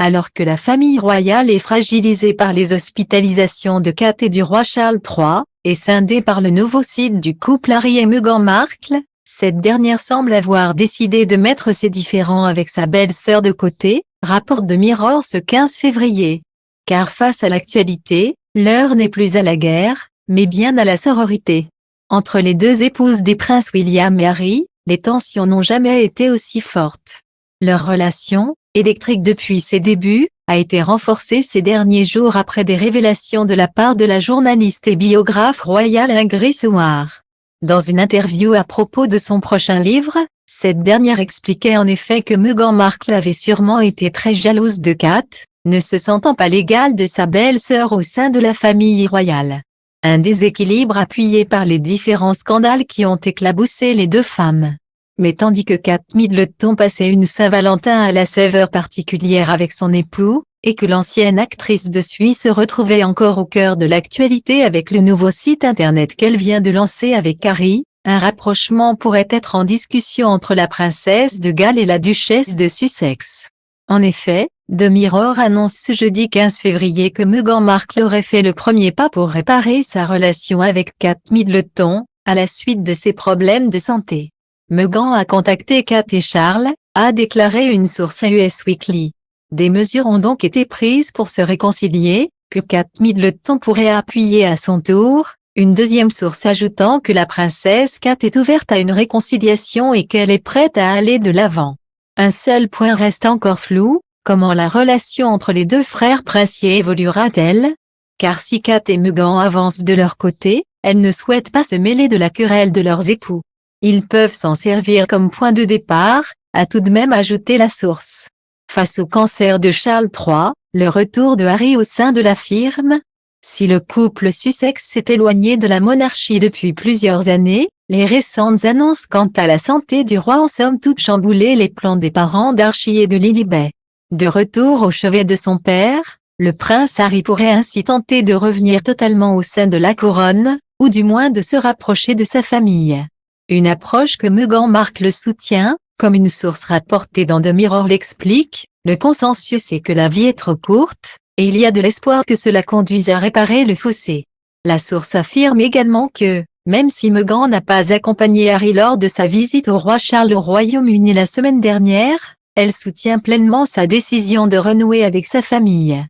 Alors que la famille royale est fragilisée par les hospitalisations de Kate et du roi Charles III, et scindée par le nouveau site du couple Harry et Meghan Markle, cette dernière semble avoir décidé de mettre ses différends avec sa belle-sœur de côté, rapporte The Mirror ce 15 février. Car face à l'actualité, l'heure n'est plus à la guerre, mais bien à la sororité. Entre les deux épouses des princes William et Harry, les tensions n'ont jamais été aussi fortes. Leur relation, électrique depuis ses débuts, a été renforcée ces derniers jours après des révélations de la part de la journaliste et biographe royale Ingrid Seward. Dans une interview à propos de son prochain livre, cette dernière expliquait en effet que Meghan Markle avait sûrement été très jalouse de Kate, ne se sentant pas l'égale de sa belle-sœur au sein de la famille royale. Un déséquilibre appuyé par les différents scandales qui ont éclaboussé les deux femmes. Mais tandis que Kate Middleton passait une Saint-Valentin à la saveur particulière avec son époux, et que l'ancienne actrice de Suisse se retrouvait encore au cœur de l'actualité avec le nouveau site internet qu'elle vient de lancer avec Harry, un rapprochement pourrait être en discussion entre la princesse de Galles et la duchesse de Sussex. En effet, The Mirror annonce ce jeudi 15 février que Meghan Markle aurait fait le premier pas pour réparer sa relation avec Kate Middleton, à la suite de ses problèmes de santé. Meghan a contacté Kate et Charles, a déclaré une source à Us Weekly. Des mesures ont donc été prises pour se réconcilier, que Kate Middleton pourrait appuyer à son tour, une deuxième source ajoutant que la princesse Kate est ouverte à une réconciliation et qu'elle est prête à aller de l'avant. Un seul point reste encore flou, comment la relation entre les deux frères princiers évoluera-t-elle? Car si Kate et Meghan avancent de leur côté, elles ne souhaitent pas se mêler de la querelle de leurs époux. Ils peuvent s'en servir comme point de départ, a tout de même ajouté la source. Face au cancer de Charles III, le retour de Harry au sein de la firme. Si le couple Sussex s'est éloigné de la monarchie depuis plusieurs années, les récentes annonces quant à la santé du roi ont somme toute chamboulé les plans des parents d'Archie et de Lilibet. De retour au chevet de son père, le prince Harry pourrait ainsi tenter de revenir totalement au sein de la couronne, ou du moins de se rapprocher de sa famille. Une approche que Meghan Markle soutient, comme une source rapportée dans The Mirror l'explique, le consensus est que la vie est trop courte, et il y a de l'espoir que cela conduise à réparer le fossé. La source affirme également que, même si Meghan n'a pas accompagné Harry lors de sa visite au roi Charles au Royaume-Uni la semaine dernière, elle soutient pleinement sa décision de renouer avec sa famille.